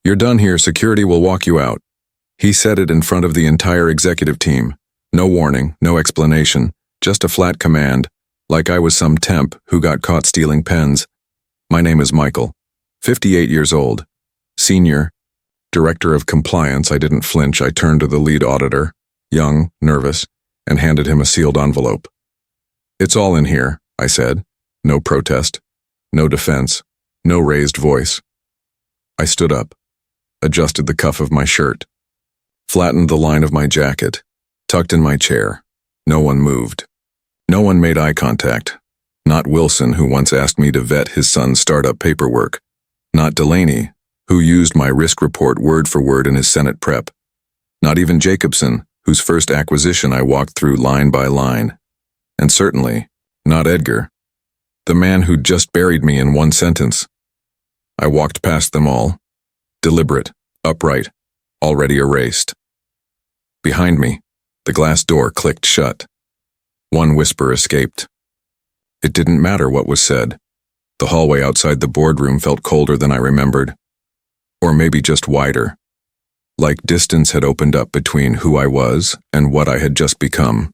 "You're done here, security will walk you out." He said it in front of the entire executive team. No warning, no explanation, just a flat command, like I was some temp who got caught stealing pens. My name is Michael, 58 years old, senior, director of compliance. I didn't flinch. I turned to the lead auditor, young, nervous, and handed him a sealed envelope. "It's all in here," I said. No protest, no defense, no raised voice. I stood up, adjusted the cuff of my shirt, flattened the line of my jacket, tucked in my chair. No one moved. No one made eye contact. Not Wilson, who once asked me to vet his son's startup paperwork. Not Delaney, who used my risk report word for word in his Senate prep. Not even Jacobson, whose first acquisition I walked through line by line. And certainly, not Edgar, the man who'd just buried me in one sentence. I walked past them all, deliberate, upright, already erased. Behind me, the glass door clicked shut. One whisper escaped. It didn't matter what was said. The hallway outside the boardroom felt colder than I remembered. Or maybe just wider. Like distance had opened up between who I was and what I had just become.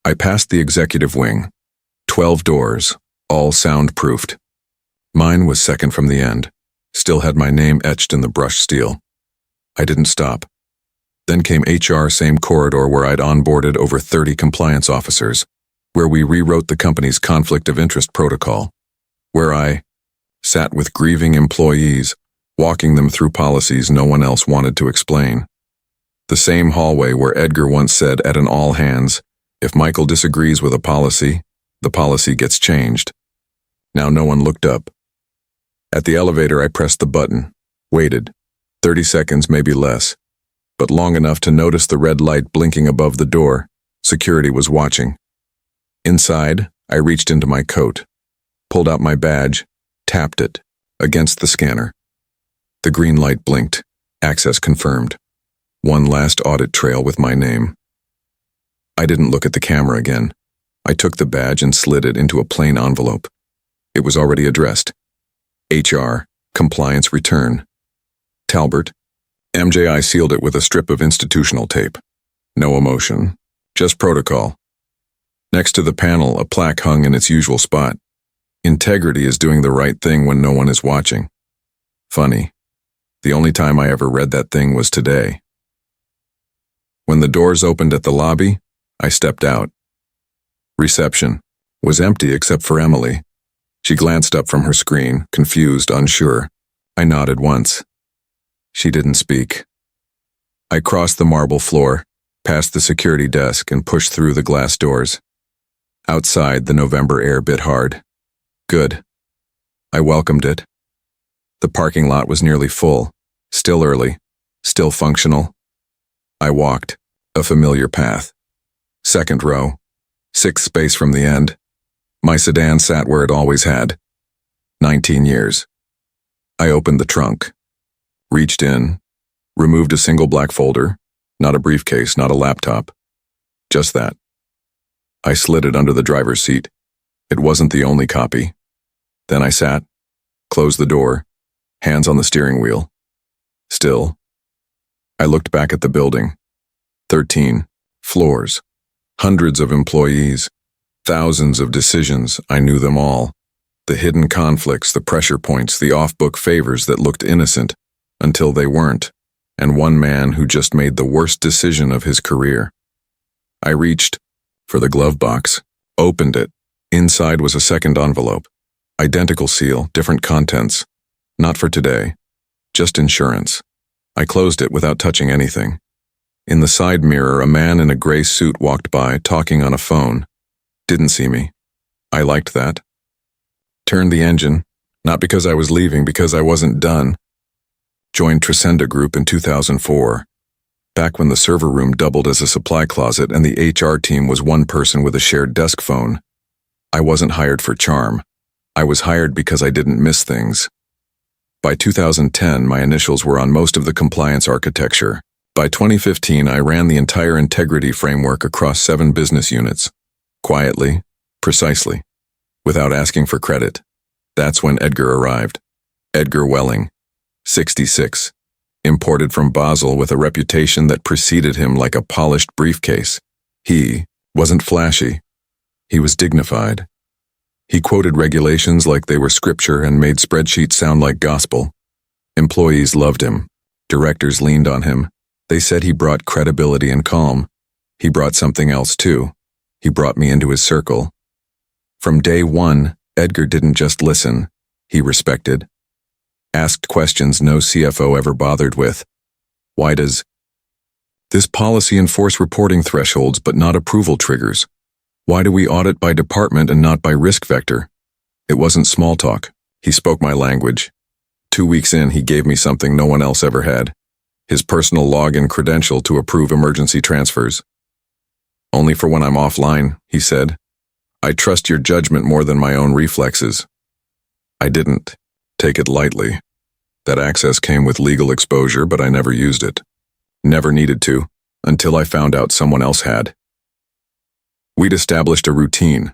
I passed the executive wing. 12 doors, all soundproofed. Mine was second from the end, still had my name etched in the brushed steel. I didn't stop. Then came HR, same corridor where I'd onboarded over 30 compliance officers, where we rewrote the company's conflict of interest protocol, where I sat with grieving employees, walking them through policies no one else wanted to explain. The same hallway where Edgar once said at an all-hands, "If Michael disagrees with a policy, the policy gets changed." Now no one looked up. At the elevator, I pressed the button, waited, 30 seconds, maybe less, but long enough to notice the red light blinking above the door. Security was watching. Inside, I reached into my coat, pulled out my badge, tapped it against the scanner. The green light blinked, access confirmed. One last audit trail with my name. I didn't look at the camera again. I took the badge and slid it into a plain envelope. It was already addressed. HR, compliance return. Talbert. MJI sealed it with a strip of institutional tape. No emotion, just protocol. Next to the panel, a plaque hung in its usual spot. Integrity is doing the right thing when no one is watching. Funny. The only time I ever read that thing was today. When the doors opened at the lobby, I stepped out. Reception was empty except for Emily. She glanced up from her screen, confused, unsure. I nodded once. She didn't speak. I crossed the marble floor, past the security desk, and pushed through the glass doors. Outside, the November air bit hard. Good. I welcomed it. The parking lot was nearly full, still early, still functional. I walked, a familiar path. Second row, sixth space from the end. My sedan sat where it always had. 19 years. I opened the trunk, reached in, removed a single black folder, not a briefcase, not a laptop. Just that. I slid it under the driver's seat. It wasn't the only copy. Then I sat, closed the door, hands on the steering wheel. Still. I looked back at the building. 13 floors, hundreds of employees, thousands of decisions. I knew them all. The hidden conflicts, the pressure points, the off-book favors that looked innocent until they weren't, and one man who just made the worst decision of his career. I reached for the glove box, opened it. Inside was a second envelope. Identical seal, different contents. Not for today. Just insurance. I closed it without touching anything. In the side mirror, a man in a gray suit walked by, talking on a phone. Didn't see me. I liked that. Turned the engine, not because I was leaving, because I wasn't done. Joined Tresenda Group in 2004, back when the server room doubled as a supply closet and the HR team was one person with a shared desk phone. I wasn't hired for charm. I was hired because I didn't miss things. By 2010, my initials were on most of the compliance architecture. By 2015, I ran the entire integrity framework across 7 business units. Quietly, precisely, without asking for credit. That's when Edgar arrived. Edgar Welling, 66. Imported from Basel with a reputation that preceded him like a polished briefcase. He wasn't flashy. He was dignified. He quoted regulations like they were scripture and made spreadsheets sound like gospel. Employees loved him. Directors leaned on him. They said he brought credibility and calm. He brought something else too. He brought me into his circle. From day one, Edgar didn't just listen. He respected. Asked questions no CFO ever bothered with. Why does this policy enforce reporting thresholds but not approval triggers? Why do we audit by department and not by risk vector? It wasn't small talk. He spoke my language. 2 weeks in, he gave me something no one else ever had. His personal login credential to approve emergency transfers. Only for when I'm offline, he said. I trust your judgment more than my own reflexes. I didn't take it lightly. That access came with legal exposure, but I never used it. Never needed to, until I found out someone else had. We'd established a routine,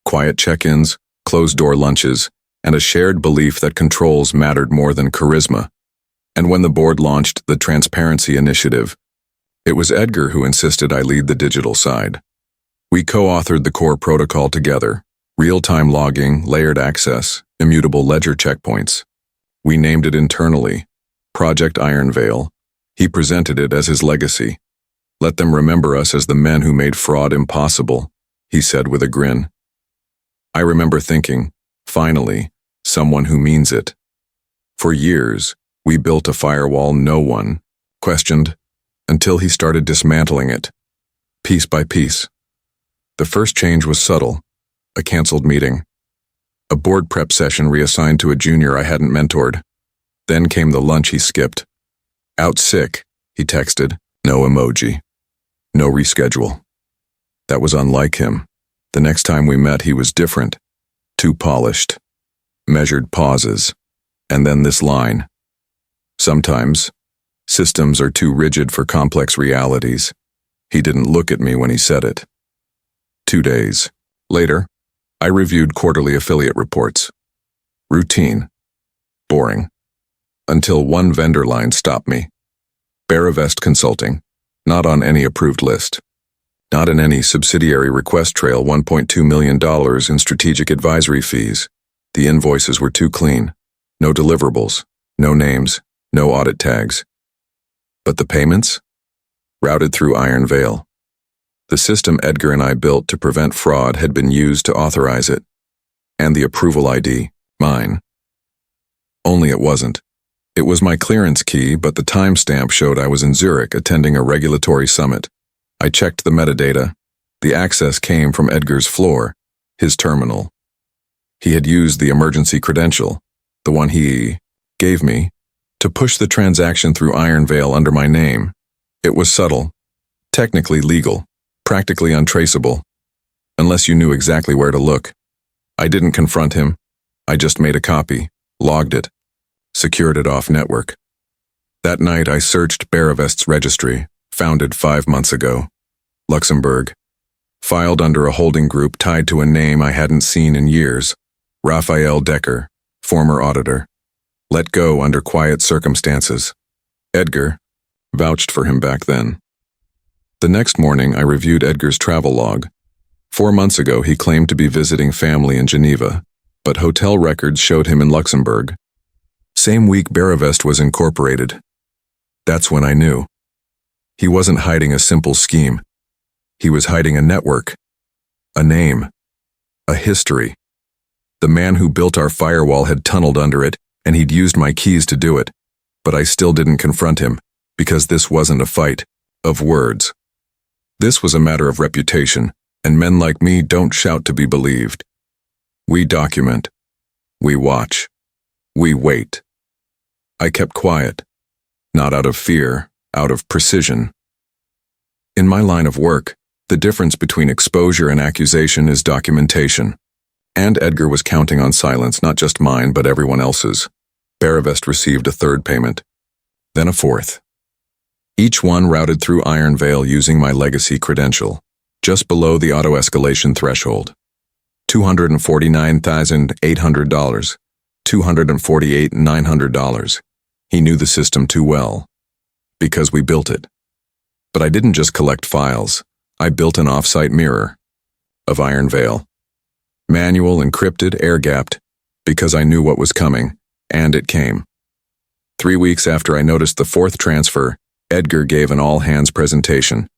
quiet check-ins, closed-door lunches, and a shared belief that controls mattered more than charisma. And when the board launched the Transparency Initiative, it was Edgar who insisted I lead the digital side. We co-authored the core protocol together, real-time logging, layered access, immutable ledger checkpoints. We named it internally, Project Iron Veil. He presented it as his legacy. Let them remember us as the men who made fraud impossible, he said with a grin. I remember thinking, finally, someone who means it. For years, we built a firewall no one questioned until he started dismantling it, piece by piece. The first change was subtle, a canceled meeting. A board prep session reassigned to a junior I hadn't mentored. Then came the lunch he skipped. Out sick, he texted, no emoji. No reschedule. That was unlike him. The next time we met, he was different. Too polished. Measured pauses. And then this line. Sometimes, systems are too rigid for complex realities. He didn't look at me when he said it. 2 days later, I reviewed quarterly affiliate reports. Routine. Boring. Until one vendor line stopped me. Betrayal Consulting. Not on any approved list. Not in any subsidiary request trail. $1.2 million in strategic advisory fees. The invoices were too clean. No deliverables. No names. No audit tags. But the payments? Routed through Iron Veil. The system Edgar and I built to prevent fraud had been used to authorize it. And the approval ID, mine. Only it wasn't. It was my clearance key, but the timestamp showed I was in Zurich attending a regulatory summit. I checked the metadata. The access came from Edgar's floor, his terminal. He had used the emergency credential, the one he gave me, to push the transaction through Iron Veil under my name. It was subtle, technically legal, practically untraceable, unless you knew exactly where to look. I didn't confront him. I just made a copy, logged it, secured it off network. That night I searched Betrayal's registry, founded 5 months ago. Luxembourg. Filed under a holding group tied to a name I hadn't seen in years. Raphael Decker, former auditor. Let go under quiet circumstances. Edgar vouched for him back then. The next morning I reviewed Edgar's travel log. 4 months ago he claimed to be visiting family in Geneva, but hotel records showed him in Luxembourg. Same week Betrayal was incorporated. That's when I knew. He wasn't hiding a simple scheme. He was hiding a network, a name, a history. The man who built our firewall had tunneled under it, and he'd used my keys to do it. But I still didn't confront him, because this wasn't a fight of words. This was a matter of reputation, and men like me don't shout to be believed. We document. We watch. We wait. I kept quiet, not out of fear, out of precision. In my line of work, the difference between exposure and accusation is documentation. And Edgar was counting on silence, not just mine, but everyone else's. Betrayal received a third payment, then a fourth. Each one routed through Iron Veil using my legacy credential, just below the auto-escalation threshold. $249,800, $248,900. He knew the system too well. Because we built it. But I didn't just collect files. I built an off-site mirror. Of iron veil. Manual, encrypted, air-gapped. Because I knew what was coming. And it came. 3 weeks after I noticed the fourth transfer, Edgar gave an all-hands presentation.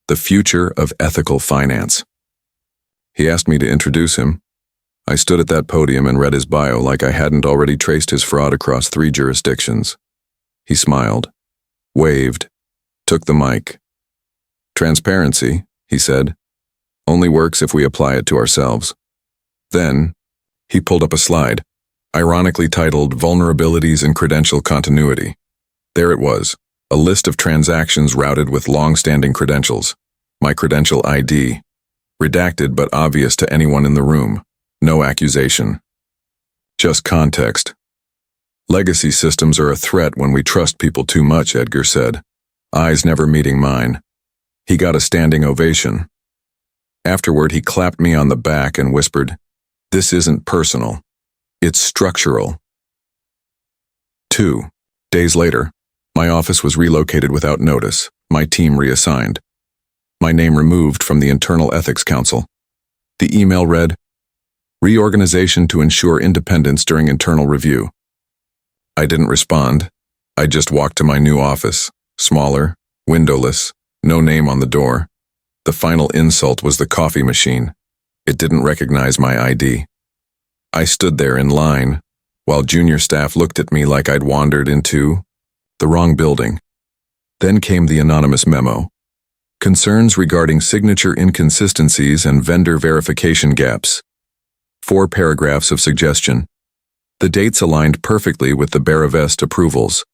The future of ethical finance. He asked me to introduce him. I stood at that podium and read his bio like I hadn't already traced his fraud across 3 jurisdictions. He smiled, waved, took the mic. Transparency, he said, only works if we apply it to ourselves. Then, he pulled up a slide, ironically titled Vulnerabilities in Credential Continuity. There it was, a list of transactions routed with long-standing credentials. My credential ID. Redacted but obvious to anyone in the room. No accusation. Just context. Legacy systems are a threat when we trust people too much, Edgar said. Eyes never meeting mine. He got a standing ovation. Afterward, he clapped me on the back and whispered, "This isn't personal. It's structural." 2 days later, my office was relocated without notice, my team reassigned. My name removed from the Internal Ethics Council. The email read, "Reorganization to ensure independence during internal review." I didn't respond. I just walked to my new office, smaller, windowless, no name on the door. The final insult was the coffee machine. It didn't recognize my ID. I stood there in line, while junior staff looked at me like I'd wandered into the wrong building. Then came the anonymous memo. Concerns regarding signature inconsistencies and vendor verification gaps. 4 paragraphs of suggestion. The dates aligned perfectly with the Betrayal approvals.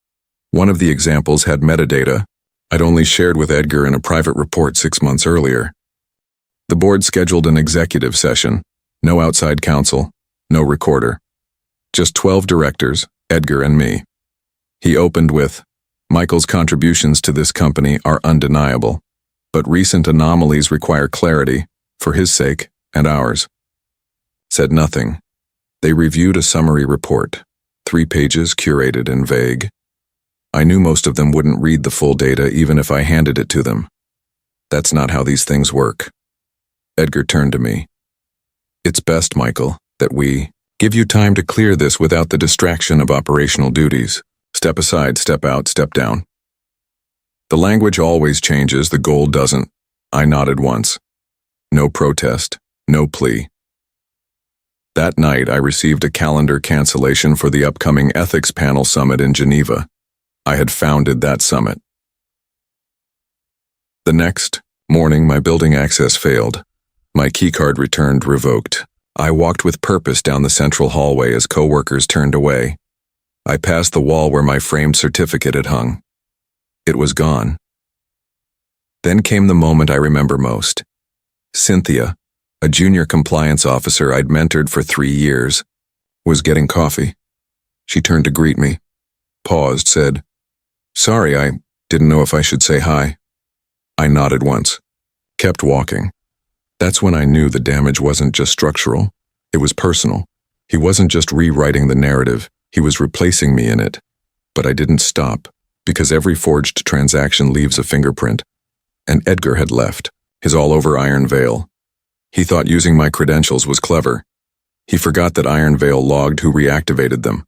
One of the examples had metadata I'd only shared with Edgar in a private report 6 months earlier. The board scheduled an executive session. No outside counsel, no recorder. Just 12 directors, Edgar and me. He opened with, "Michael's contributions to this company are undeniable, but recent anomalies require clarity, for his sake and ours." Said nothing. They reviewed a summary report, 3 pages curated and vague. I knew most of them wouldn't read the full data even if I handed it to them. That's not how these things work. Edgar turned to me. "It's best, Michael, that we give you time to clear this without the distraction of operational duties. Step aside, step out, step down." The language always changes, the goal doesn't. I nodded once. No protest, no plea. That night, I received a calendar cancellation for the upcoming Ethics Panel Summit in Geneva. I had founded that summit. The next morning, my building access failed. My keycard returned revoked. I walked with purpose down the central hallway as coworkers turned away. I passed the wall where my framed certificate had hung. It was gone. Then came the moment I remember most. Cynthia, a junior compliance officer I'd mentored for 3 years, was getting coffee. She turned to greet me, paused, said, "Sorry, I didn't know if I should say hi." I nodded once, kept walking. That's when I knew the damage wasn't just structural, it was personal. He wasn't just rewriting the narrative, he was replacing me in it. But I didn't stop, because every forged transaction leaves a fingerprint. And Edgar had left, his all-over Iron Veil. He thought using my credentials was clever. He forgot that Iron Veil logged who reactivated them.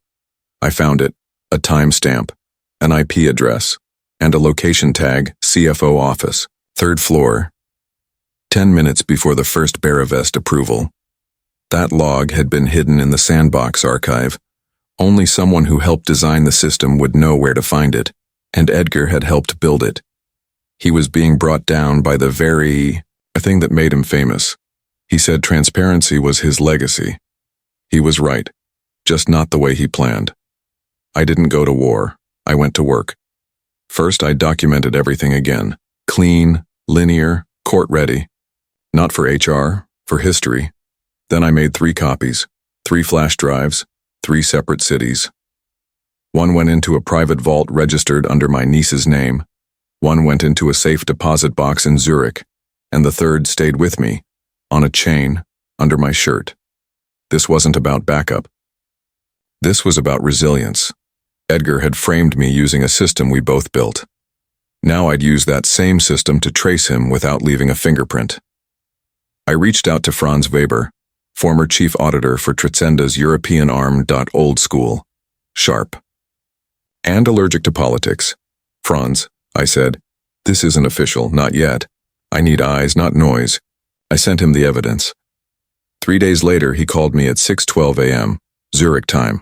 I found it, a timestamp, an IP address, and a location tag, CFO office, 3rd floor. 10 minutes before the first Betrayal approval. That log had been hidden in the Sandbox archive. Only someone who helped design the system would know where to find it, and Edgar had helped build it. He was being brought down by the thing that made him famous. He said transparency was his legacy. He was right, just not the way he planned. I didn't go to war, I went to work. First, I documented everything again. Clean, linear, court-ready. Not for HR, for history. Then I made 3 copies, 3 flash drives, 3 separate cities. One went into a private vault registered under my niece's name. One went into a safe deposit box in Zurich, and the third stayed with me, on a chain, under my shirt. This wasn't about backup. This was about resilience. Edgar had framed me using a system we both built. Now I'd use that same system to trace him without leaving a fingerprint. I reached out to Franz Weber, former chief auditor for Tritzenda's European arm. Old school, sharp, and allergic to politics. Franz, I said, this isn't official, not yet. I need eyes, not noise. I sent him the evidence. 3 days later, he called me at 6:12 a.m., Zurich time.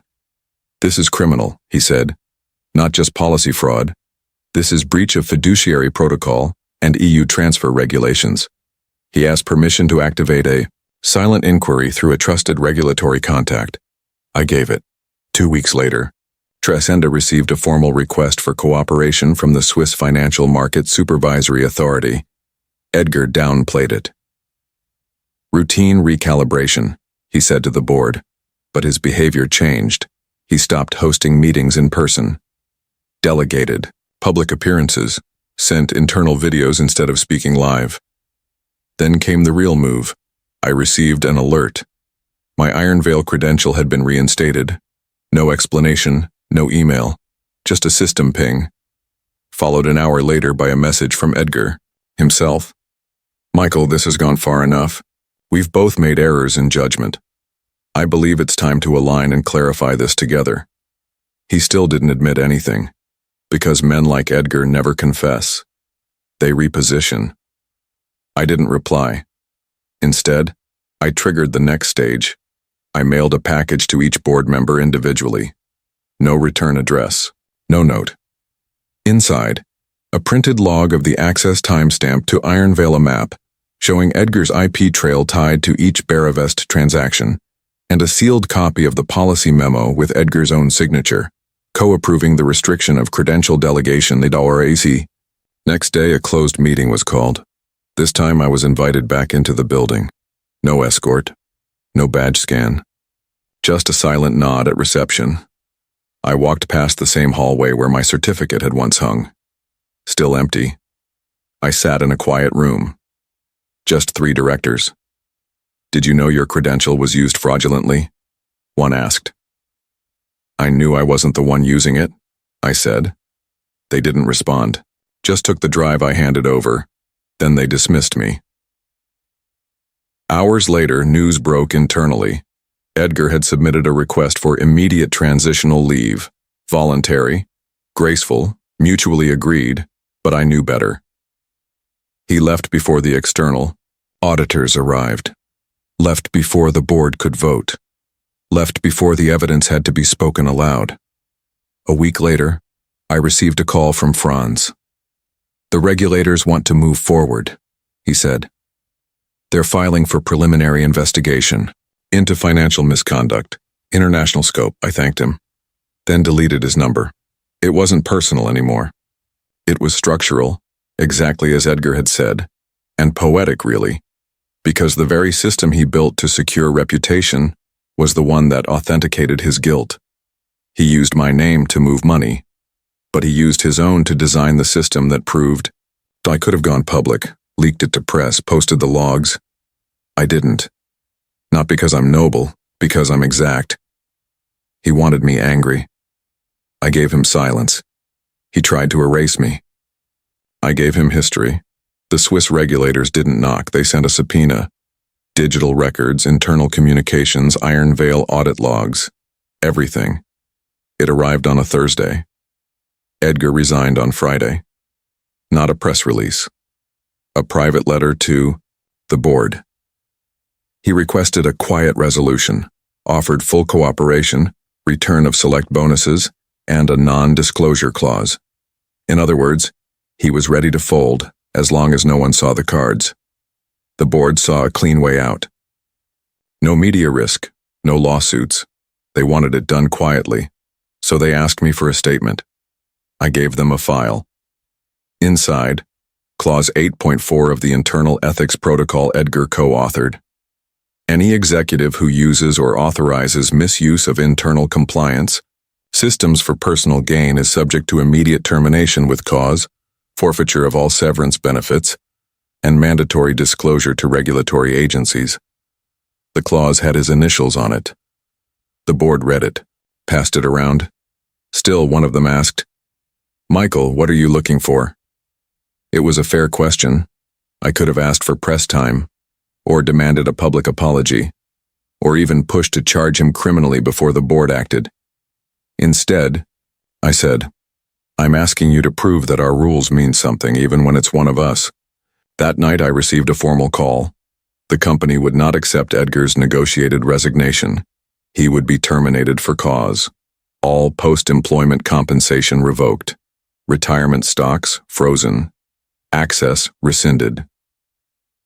This is criminal, he said. Not just policy fraud. This is breach of fiduciary protocol and EU transfer regulations. He asked permission to activate a silent inquiry through a trusted regulatory contact. I gave it. 2 weeks later, Tresenda received a formal request for cooperation from the Swiss Financial Market Supervisory Authority. Edgar downplayed it. Routine recalibration, he said to the board, but his behavior changed. He stopped hosting meetings in person, delegated public appearances, sent internal videos instead of speaking live. Then came the real move. I received an alert. My Iron Veil credential had been reinstated. No explanation, no email, just a system ping. Followed an hour later by a message from Edgar, himself. Michael, this has gone far enough. We've both made errors in judgment. I believe it's time to align and clarify this together. He still didn't admit anything, because men like Edgar never confess. They reposition. I didn't reply. Instead, I triggered the next stage. I mailed a package to each board member individually. No return address, no note. Inside, a printed log of the access timestamp to Iron Veil, a map showing Edgar's IP trail tied to each Beravest transaction, and a sealed copy of the policy memo with Edgar's own signature, co-approving the restriction of credential delegation. Next day, a closed meeting was called. This time I was invited back into the building. No escort, no badge scan, just a silent nod at reception. I walked past the same hallway where my certificate had once hung. Still empty. I sat in a quiet room. Just 3 directors. Did you know your credential was used fraudulently? One asked. I knew I wasn't the one using it, I said. They didn't respond, just took the drive I handed over. Then they dismissed me. Hours later, news broke internally. Edgar had submitted a request for immediate transitional leave, voluntary, graceful, mutually agreed, but I knew better. He left before the external auditors arrived, left before the board could vote, left before the evidence had to be spoken aloud. A week later, I received a call from Franz. The regulators want to move forward, he said. They're filing for preliminary investigation into financial misconduct, international scope. I thanked him, then deleted his number. It wasn't personal anymore. It was structural, exactly as Edgar had said, and poetic really, because the very system he built to secure reputation was the one that authenticated his guilt. He used my name to move money, but he used his own to design the system that proved I could have gone public, leaked it to press, posted the logs. I didn't. Not because I'm noble, because I'm exact. He wanted me angry. I gave him silence. He tried to erase me. I gave him history. The Swiss regulators didn't knock, they sent a subpoena. Digital records, internal communications, Iron Veil audit logs. Everything. It arrived on a Thursday. Edgar resigned on Friday. Not a press release. A private letter to the board. He requested a quiet resolution, offered full cooperation, return of select bonuses, and a non-disclosure clause. In other words, he was ready to fold as long as no one saw the cards. The board saw a clean way out. No media risk, no lawsuits. They wanted it done quietly, so they asked me for a statement. I gave them a file. Inside, Clause 8.4 of the Internal Ethics Protocol Edgar co-authored. Any executive who uses or authorizes misuse of internal compliance systems for personal gain is subject to immediate termination with cause, forfeiture of all severance benefits, and mandatory disclosure to regulatory agencies. The clause had his initials on it. The board read it, passed it around, Still, one of them asked, "Michael, what are you looking for?" It was a fair question. I could have asked for press time, or demanded a public apology, or even pushed to charge him criminally before the board acted. Instead, I said, "I'm asking you to prove that our rules mean something even when it's one of us." That night I received a formal call. The company would not accept Edgar's negotiated resignation. He would be terminated for cause. All post-employment compensation revoked. Retirement stocks frozen. Access rescinded.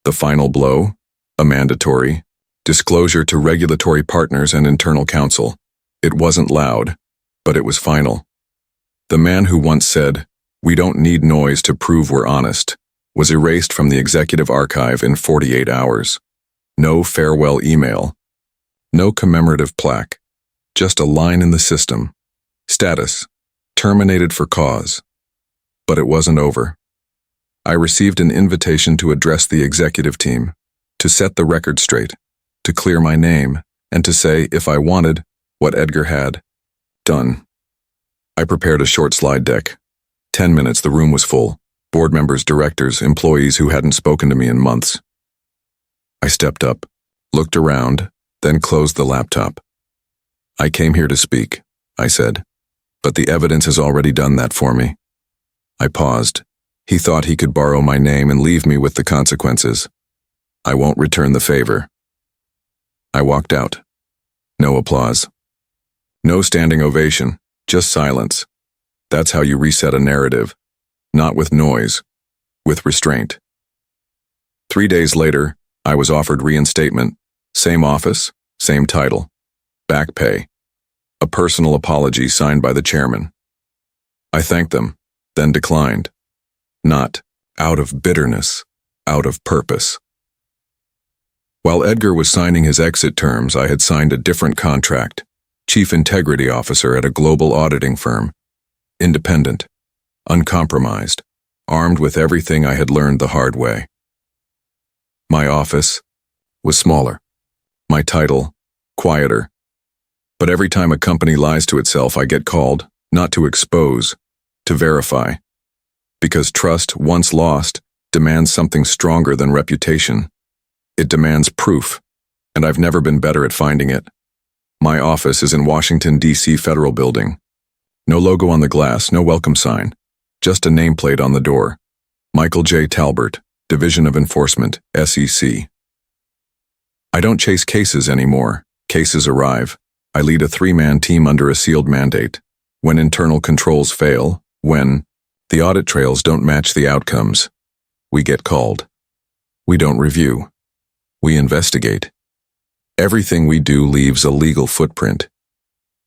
The final blow, a mandatory disclosure to regulatory partners and internal counsel. It wasn't loud, but it was final. The man who once said, "We don't need noise to prove we're honest," was erased from the executive archive in 48 hours. No farewell email. No commemorative plaque. Just a line in the system. Status: terminated for cause. But it wasn't over. I received an invitation to address the executive team, to set the record straight, to clear my name, and to say, if I wanted, what Edgar had done. I prepared a short slide deck. 10 minutes, the room was full. Board members, directors, employees who hadn't spoken to me in months. I stepped up, looked around, then closed the laptop. "I came here to speak," I said, "but the evidence has already done that for me." I paused. He thought he could borrow my name and leave me with the consequences. I won't return the favor. I walked out. No applause. No standing ovation, just silence. That's how you reset a narrative. Not with noise, with restraint. 3 days later, I was offered reinstatement, same office, same title, back pay, a personal apology signed by the chairman. I thanked them, then declined. Not out of bitterness, out of purpose. While Edgar was signing his exit terms, I had signed a different contract, chief integrity officer at a global auditing firm, independent, uncompromised, armed with everything I had learned the hard way. My office was smaller, my title quieter, but every time a company lies to itself, I get called, not to expose, to verify, because trust, once lost, demands something stronger than reputation. It demands proof, and I've never been better at finding it. My office is in Washington, D.C. Federal Building. No logo on the glass, no welcome sign, just a nameplate on the door. Michael J. Talbert, Division of Enforcement, SEC. I don't chase cases anymore. Cases arrive. I lead a 3-man team under a sealed mandate. When internal controls fail, when the audit trails don't match the outcomes, we get called. We don't review. We investigate. Everything we do leaves a legal footprint.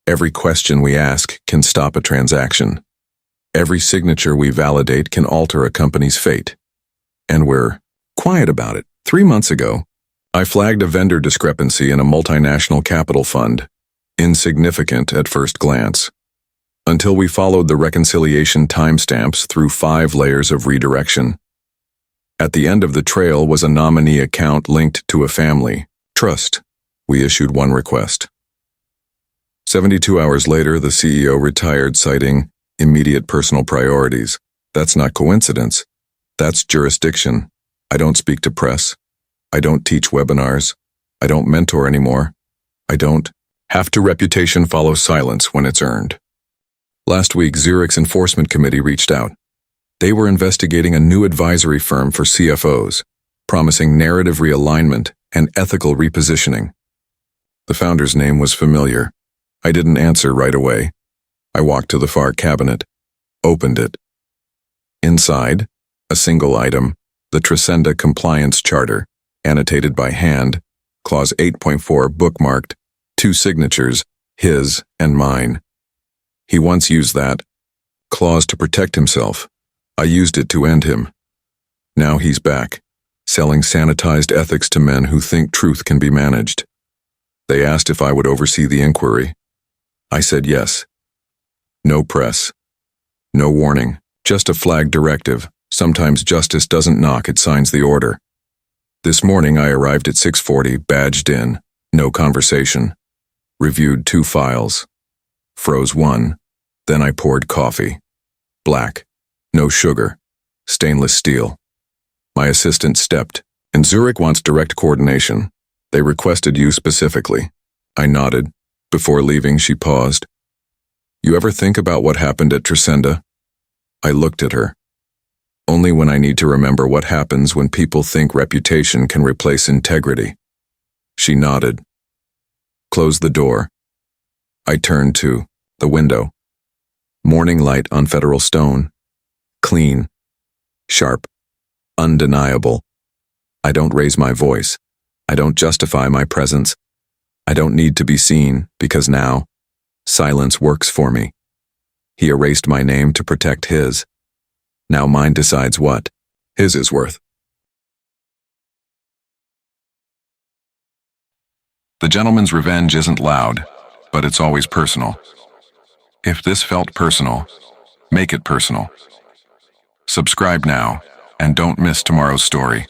Every question we ask can stop a transaction. Every signature we validate can alter a company's fate. And we're quiet about it. 3 months ago, I flagged a vendor discrepancy in a multinational capital fund, insignificant at first glance, until we followed the reconciliation timestamps through 5 layers of redirection. At the end of the trail was a nominee account linked to a family trust. We issued 1 request. 72 hours later, the CEO retired, citing immediate personal priorities. That's not coincidence. That's jurisdiction. I don't speak to press. I don't teach webinars. I don't mentor anymore. I don't have to. Reputation follows silence when it's earned. Last week, Zurich's enforcement committee reached out. They were investigating a new advisory firm for CFOs, promising narrative realignment and ethical repositioning. The founder's name was familiar. I didn't answer right away. I walked to the far cabinet, opened it. Inside, a single item, the Tresenda Compliance Charter, annotated by hand, Clause 8.4 bookmarked, 2 signatures, his and mine. He once used that clause to protect himself. I used it to end him. Now he's back, selling sanitized ethics to men who think truth can be managed. They asked if I would oversee the inquiry. I said yes. No press. No warning. Just a flag directive. Sometimes justice doesn't knock, it signs the order. This morning I arrived at 6:40, badged in. No conversation. Reviewed 2 files. Froze 1. Then I poured coffee. Black. No sugar. Stainless steel. My assistant stepped. And Zurich wants direct coordination. They requested you specifically. I nodded. Before leaving, she paused. You ever think about what happened at Tresenda? I looked at her. Only when I need to remember what happens when people think reputation can replace integrity. She nodded. Close the door. I turned to the window. Morning light on Federal Stone. Clean. Sharp. Undeniable. I don't raise my voice. I don't justify my presence. I don't need to be seen because now, silence works for me. He erased my name to protect his. Now mine decides what his is worth. The gentleman's revenge isn't loud, but it's always personal. If this felt personal, make it personal. Subscribe now, and don't miss tomorrow's story.